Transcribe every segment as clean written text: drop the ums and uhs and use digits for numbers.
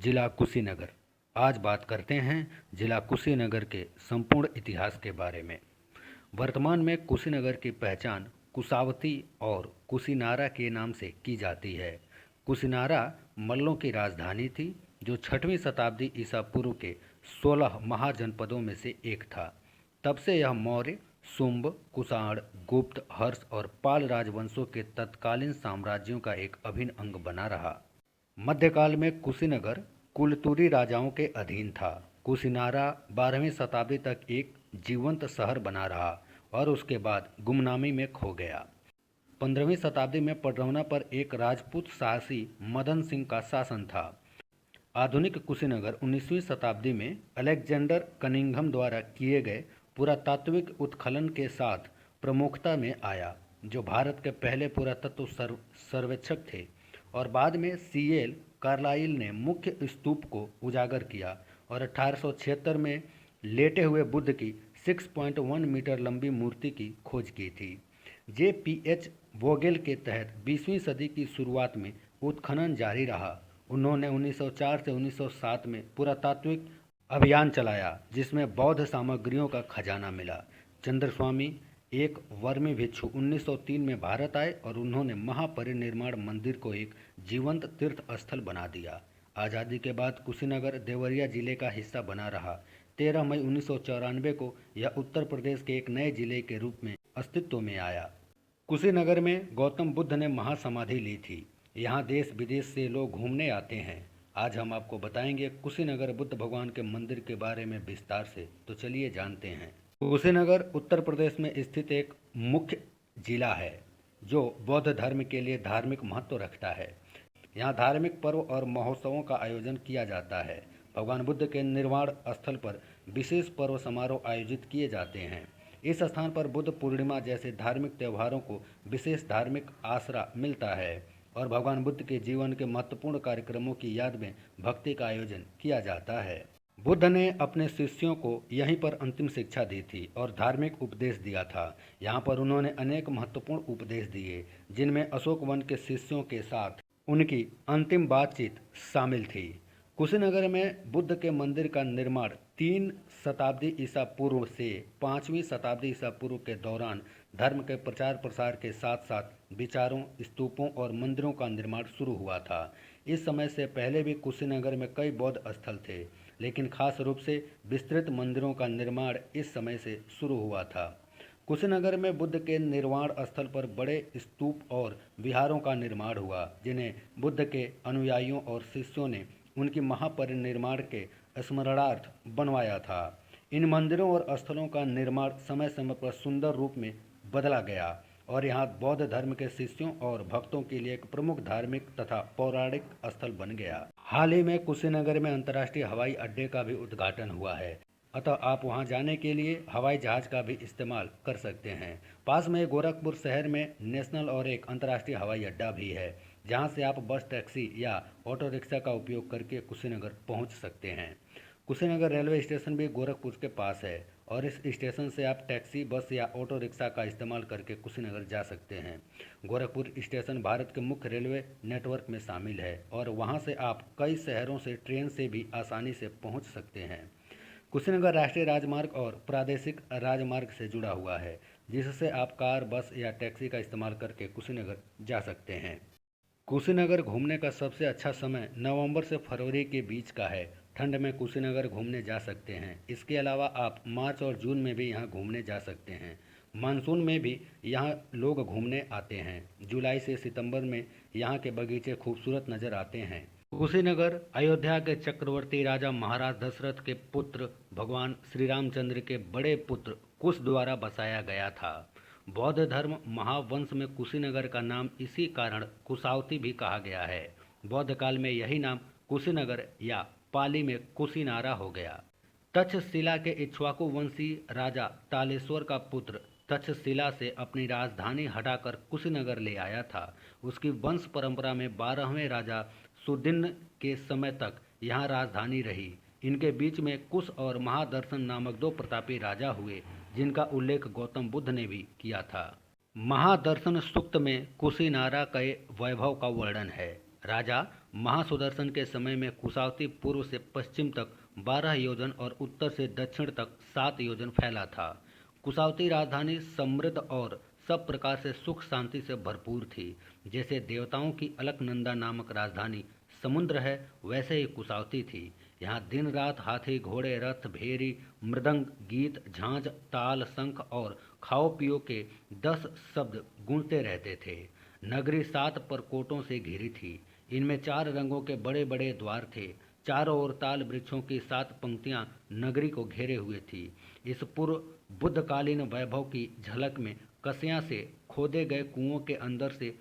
जिला कुशीनगर। आज बात करते हैं जिला कुशीनगर के संपूर्ण इतिहास के बारे में। वर्तमान में कुशीनगर की पहचान कुशावती और कुशीनारा के नाम से की जाती है। कुशीनारा मल्लों की राजधानी थी जो 6वीं शताब्दी ईसा पूर्व के 16 महाजनपदों में से एक था। तब से यह मौर्य, शुंग, कुषाण, गुप्त, हर्ष और पाल राजवंशों के तत्कालीन साम्राज्यों का एक अभिन्न अंग बना रहा। मध्यकाल में कुशीनगर कुलतुरी राजाओं के अधीन था। कुशीनारा 12वीं शताब्दी तक एक जीवंत शहर बना रहा और उसके बाद गुमनामी में खो गया। 15वीं शताब्दी में पडरौना पर एक राजपूत साहसी मदन सिंह का शासन था। आधुनिक कुशीनगर 19वीं शताब्दी में अलेक्जेंडर कनिंघम द्वारा किए गए पुरातात्विक उत्खनन के साथ प्रमुखता में आया, जो भारत के पहले पुरातत्व सर्वेक्षक थे, और बाद में सीएल कार्लाइल ने मुख्य स्तूप को उजागर किया और 1876 में लेटे हुए बुद्ध की 6.1 मीटर लंबी मूर्ति की खोज की थी। JPH वोगेल के तहत 20वीं सदी की शुरुआत में उत्खनन जारी रहा। उन्होंने 1904 से 1907 में पुरातात्विक अभियान चलाया, जिसमें बौद्ध सामग्रियों का खजाना मिला। चंद्रस्वामी, एक वर्मी भिक्षु, 1903 में भारत आए और उन्होंने महापरिनिर्वाण मंदिर को एक जीवंत तीर्थ स्थल बना दिया। आज़ादी के बाद कुशीनगर देवरिया जिले का हिस्सा बना रहा। 13 मई 1994 को यह उत्तर प्रदेश के एक नए जिले के रूप में अस्तित्व में आया। कुशीनगर में गौतम बुद्ध ने महासमाधि ली थी। यहाँ देश विदेश से लोग घूमने आते हैं। आज हम आपको बताएंगे कुशीनगर बुद्ध भगवान के मंदिर के बारे में विस्तार से, तो चलिए जानते हैं। कुशीनगर उत्तर प्रदेश में स्थित एक मुख्य जिला है जो बौद्ध धर्म के लिए धार्मिक महत्व रखता है। यहाँ धार्मिक पर्व और महोत्सवों का आयोजन किया जाता है। भगवान बुद्ध के निर्वाण स्थल पर विशेष पर्व समारोह आयोजित किए जाते हैं। इस स्थान पर बुद्ध पूर्णिमा जैसे धार्मिक त्योहारों को विशेष धार्मिक आसरा मिलता है और भगवान बुद्ध के जीवन के महत्वपूर्ण कार्यक्रमों की याद में भक्ति का आयोजन किया जाता है। बुद्ध ने अपने शिष्यों को यहीं पर अंतिम शिक्षा दी थी और धार्मिक उपदेश दिया था। यहाँ पर उन्होंने अनेक महत्वपूर्ण उपदेश दिए, जिनमें अशोक वन के शिष्यों के साथ उनकी अंतिम बातचीत शामिल थी। कुशीनगर में बुद्ध के मंदिर का निर्माण 3 शताब्दी ईसा पूर्व से 5वीं शताब्दी ईसा पूर्व के दौरान धर्म के प्रचार प्रसार के साथ साथ विचारों, स्तूपों और मंदिरों का निर्माण शुरू हुआ था। इस समय से पहले भी कुशीनगर में कई बौद्ध स्थल थे, लेकिन खास रूप से विस्तृत मंदिरों का निर्माण इस समय से शुरू हुआ था। कुशीनगर में बुद्ध के निर्वाण स्थल पर बड़े स्तूप और विहारों का निर्माण हुआ, जिन्हें बुद्ध के अनुयायियों और शिष्यों ने उनकी महापरिनिर्वाण के स्मरणार्थ बनवाया था। इन मंदिरों और स्थलों का निर्माण समय समय पर सुंदर रूप में बदला गया और यहाँ बौद्ध धर्म के शिष्यों और भक्तों के लिए एक प्रमुख धार्मिक तथा पौराणिक स्थल बन गया। हाल ही में कुशीनगर में अंतर्राष्ट्रीय हवाई अड्डे का भी उद्घाटन हुआ है, अतः आप वहां जाने के लिए हवाई जहाज का भी इस्तेमाल कर सकते हैं। पास में गोरखपुर शहर में नेशनल और एक अंतर्राष्ट्रीय हवाई अड्डा भी है, जहां से आप बस, टैक्सी या ऑटो रिक्शा का उपयोग करके कुशीनगर पहुंच सकते हैं। कुशीनगर रेलवे स्टेशन भी गोरखपुर के पास है और इस स्टेशन से आप टैक्सी, बस या ऑटो रिक्शा का इस्तेमाल करके कुशीनगर जा सकते हैं। गोरखपुर स्टेशन भारत के मुख्य रेलवे नेटवर्क में शामिल है और वहां से आप कई शहरों से ट्रेन से भी आसानी से पहुंच सकते हैं। कुशीनगर राष्ट्रीय राजमार्ग और प्रादेशिक राजमार्ग से जुड़ा हुआ है, जिससे आप कार, बस या टैक्सी का इस्तेमाल करके कुशीनगर जा सकते हैं। कुशीनगर घूमने का सबसे अच्छा समय नवंबर से फरवरी के बीच का है। ठंड में कुशीनगर घूमने जा सकते हैं। इसके अलावा आप मार्च और जून में भी यहाँ घूमने जा सकते हैं। मानसून में भी यहाँ लोग घूमने आते हैं। जुलाई से सितंबर में यहाँ के बगीचे खूबसूरत नज़र आते हैं। कुशीनगर अयोध्या के चक्रवर्ती राजा महाराज दशरथ के पुत्र भगवान श्री रामचंद्र के बड़े पुत्र कुश द्वारा बसाया गया था। बौद्ध धर्म महावंश में कुशीनगर का नाम इसी कारण कुशावती भी कहा गया है। बौद्ध काल में यही नाम कुशीनगर या पाली में कुशीनारा हो गया। तक्षशिला के इक्ष्वाकु वंशी राजा तालेश्वर का पुत्र तक्षशिला से अपनी राजधानी हटाकर कुशीनगर ले आया था। उसकी वंश परंपरा में 12वें राजा सुदिन्न के समय तक यहाँ राजधानी रही। इनके बीच में कुश और महादर्शन नामक 2 प्रतापी राजा हुए, जिनका उल्लेख गौतम बुद्ध ने भी किया था। महादर्शन सूक्त में कुशीनारा के वैभव का वर्णन है। राजा महासुदर्शन के समय में कुशावती पूर्व से पश्चिम तक 12 योजन और उत्तर से दक्षिण तक 7 योजन फैला था। कुशावती राजधानी समृद्ध और सब प्रकार से सुख शांति से भरपूर थी। जैसे देवताओं की अलकनंदा नामक राजधानी समुद्र है, वैसे ही कुशावती थी। यहाँ दिन रात हाथी घोड़े रथ भेरी मृदंग गीत झांझ ताल शंख और खाओ पियो के 10 शब्द गूंजते रहते थे। नगरी 7 परकोटों से घिरी थी। इनमें 4 रंगों के बड़े बड़े द्वार थे। चारों ओर ताल वृक्षों की 7 पंक्तियां नगरी को घेरे हुए थी। इस पूर्व बुद्धकालीन वैभव की झलक में कसिया से खोदे गए कुओं के अंदर से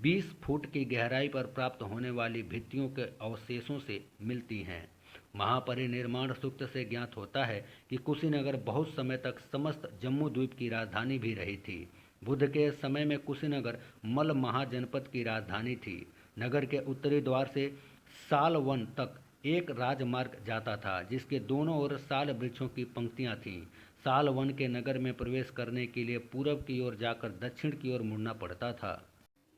20 फुट की गहराई पर प्राप्त होने वाली भित्तियों के अवशेषों से मिलती हैं। महापरिनिर्माण सूक्त से ज्ञात होता है कि कुशीनगर बहुत समय तक समस्त जम्मू द्वीप की राजधानी भी रही थी। बुद्ध के समय में कुशीनगर मल्ल महाजनपद की राजधानी थी। नगर के उत्तरी द्वार से साल वन तक एक राजमार्ग जाता था, जिसके दोनों ओर साल वृक्षों की पंक्तियां थीं। साल वन के नगर में प्रवेश करने के लिए पूरब की ओर जाकर दक्षिण की ओर मुड़ना पड़ता था।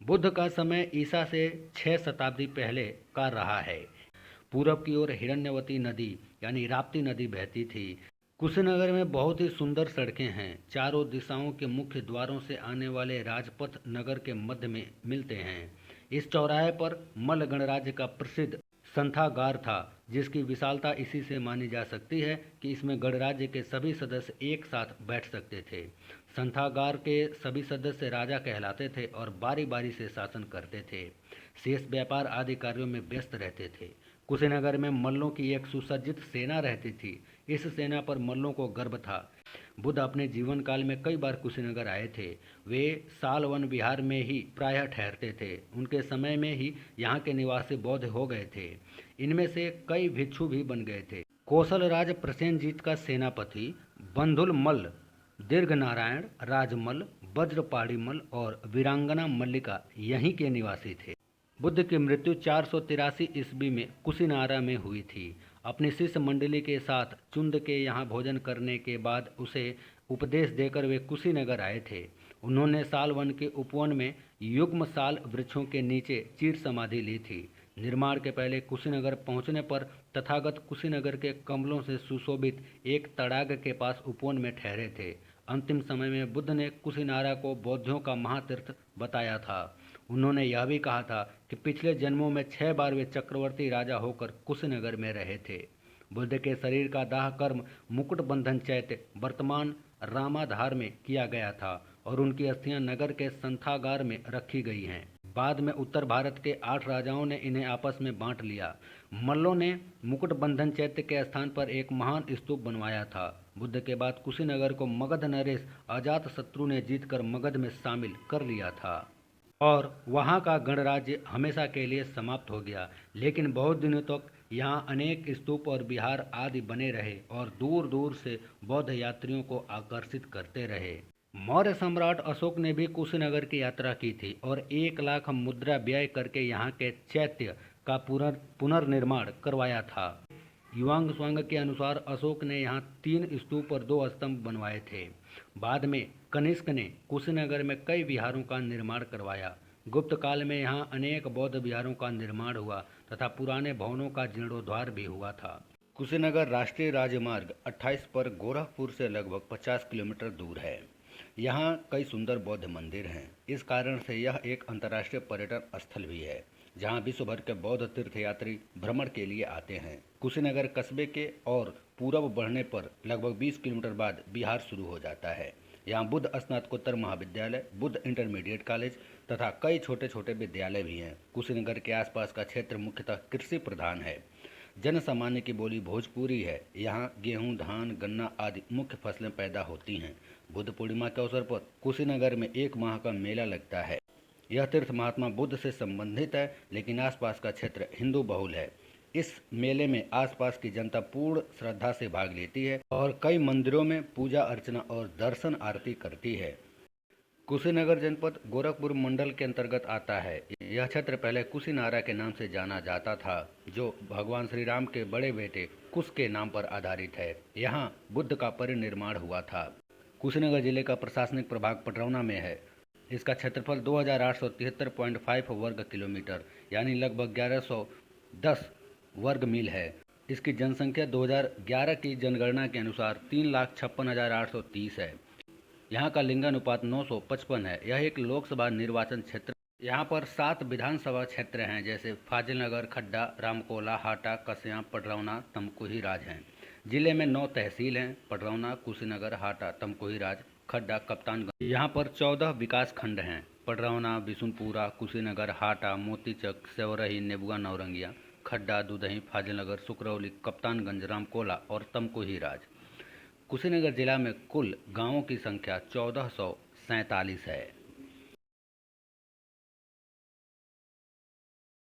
बुद्ध का समय ईसा से 6 शताब्दी पहले का रहा है। पूरब की ओर हिरण्यवती नदी यानी राप्ती नदी बहती थी। कुशीनगर में बहुत ही सुंदर सड़कें हैं। चारों दिशाओं के मुख्य द्वारों से आने वाले राजपथ नगर के मध्य में मिलते हैं। इस चौराहे पर मल्ल गणराज्य का प्रसिद्ध संथागार था, जिसकी विशालता इसी से मानी जा सकती है कि इसमें गणराज्य के सभी सदस्य एक साथ बैठ सकते थे। संथागार के सभी सदस्य राजा कहलाते थे और बारी बारी से शासन करते थे। शेष व्यापार आदि कार्यों में व्यस्त रहते थे। कुशीनगर में मल्लों की एक सुसज्जित सेना रहती थी। इस सेना पर मल्लों को गर्व था। बुद्ध अपने जीवन काल में कई बार कुशीनगर आए थे। वे सालवन विहार में ही प्रायः ठहरते थे। उनके समय में ही यहाँ के निवासी बौद्ध हो गए थे। इनमें से कई भिक्षु भी बन गए थे। कौशल राज प्रसेनजीत का सेनापति बंधुल मल्ल, दीर्घ नारायण, राजमल, वज्रपाणी मल्ल और वीरांगना मल्लिका यहीं के निवासी थे। बुद्ध की मृत्यु 483 ईस्वी में कुशीनारा में हुई थी। अपनी शिष्य मंडली के साथ चुंद के यहाँ भोजन करने के बाद उसे उपदेश देकर वे कुशीनगर आए थे। उन्होंने सालवन के उपवन में युग्म साल वृक्षों के नीचे चीर समाधि ली थी। निर्माण के पहले कुशीनगर पहुंचने पर तथागत कुशीनगर के कमलों से सुशोभित एक तड़ाग के पास उपवन में ठहरे थे। अंतिम समय में बुद्ध ने कुशीनारा को बौद्धों का महातीर्थ बताया था। उन्होंने यह भी कहा था कि पिछले जन्मों में 6 बार वे चक्रवर्ती राजा होकर कुशीनगर में रहे थे। बुद्ध के शरीर का दाह कर्म मुकुट बंधन चैत्य वर्तमान रामाधार में किया गया था और उनकी अस्थियां नगर के संथागार में रखी गई हैं। बाद में उत्तर भारत के 8 राजाओं ने इन्हें आपस में बांट लिया। मल्लों ने मुकुट बंधन चैत्य के स्थान पर एक महान स्तूप बनवाया था। बुद्ध के बाद कुशीनगर को मगध नरेश अजात शत्रु ने जीतकर मगध में शामिल कर लिया था और वहाँ का गणराज्य हमेशा के लिए समाप्त हो गया। लेकिन बहुत दिनों तक यहाँ अनेक स्तूप और विहार आदि बने रहे और दूर दूर से बौद्ध यात्रियों को आकर्षित करते रहे। मौर्य सम्राट अशोक ने भी कुशीनगर की यात्रा की थी और 1 लाख मुद्रा व्यय करके यहाँ के चैत्य का पुनर्निर्माण करवाया था। युवांग स्वांग के अनुसार अशोक ने यहाँ 3 स्तूप और 2 स्तंभ बनवाए थे। बाद में कनिष्क ने कुशीनगर में कई विहारों का निर्माण करवाया। गुप्त काल में यहाँ अनेक बौद्ध विहारों का निर्माण हुआ तथा पुराने भवनों का जीर्णोद्धार भी हुआ था। कुशीनगर राष्ट्रीय राजमार्ग 28 पर गोरखपुर से लगभग 50 किलोमीटर दूर है। यहाँ कई सुंदर बौद्ध मंदिर हैं। इस कारण से यह एक अंतर्राष्ट्रीय पर्यटन स्थल भी है, जहाँ विश्व भर के बौद्ध तीर्थयात्री भ्रमण के लिए आते हैं। कुशीनगर कस्बे के और पूरब बढ़ने पर लगभग 20 किलोमीटर बाद बिहार शुरू हो जाता है। यहाँ बुद्ध स्नातकोत्तर महाविद्यालय, बुद्ध इंटरमीडिएट कॉलेज तथा कई छोटे छोटे विद्यालय भी हैं। कुशीनगर के आसपास का क्षेत्र मुख्यतः कृषि प्रधान है। जन सामान्य की बोली भोजपुरी है। यहाँ गेहूं, धान, गन्ना आदि मुख्य फसलें पैदा होती हैं। बुद्ध पूर्णिमा के अवसर पर कुशीनगर में 1 माह का मेला लगता है। यह तीर्थ महात्मा बुद्ध से संबंधित है, लेकिन आसपास का क्षेत्र हिंदू बहुल है। इस मेले में आसपास की जनता पूर्ण श्रद्धा से भाग लेती है और कई मंदिरों में पूजा अर्चना और दर्शन आरती करती है। कुशीनगर जनपद गोरखपुर मंडल के अंतर्गत आता है। यह क्षेत्र पहले कुशीनारा के नाम से जाना जाता था, जो भगवान श्री राम के बड़े बेटे कुश के नाम पर आधारित है। यहाँ बुद्ध का परिनिर्माण हुआ था। कुशीनगर जिले का प्रशासनिक प्रभाग पटरौना में है। इसका क्षेत्रफल 2873.5 वर्ग किलोमीटर यानी लगभग 1110 वर्ग मील है। इसकी जनसंख्या 2011 की जनगणना के अनुसार 3,56,830 है। यहाँ का लिंगानुपात 955 है। यह एक लोकसभा निर्वाचन क्षेत्र। यहाँ पर 7 विधानसभा क्षेत्र हैं, जैसे फाजिलनगर, खड्डा, रामकोला, हाटा, कस्यां, पडरौना, तमकुही राज हैं। जिले में 9 तहसील हैं: पडरौना, कुशीनगर, हाटा, तमकुही राज, खड्डा, कप्तानगंज। यहाँ पर 14 विकास खंड हैं: पडरौना, बिशुनपुरा, कुशीनगर, हाटा, मोतीचक, सेवरही, नेबुआ, नौरंगिया, खड्डा, दुदही, फाजिलनगर, सुकरौली, कप्तानगंज, रामकोला और तमकुही राज। कुशीनगर जिला में कुल गाँवों की संख्या 1447 है।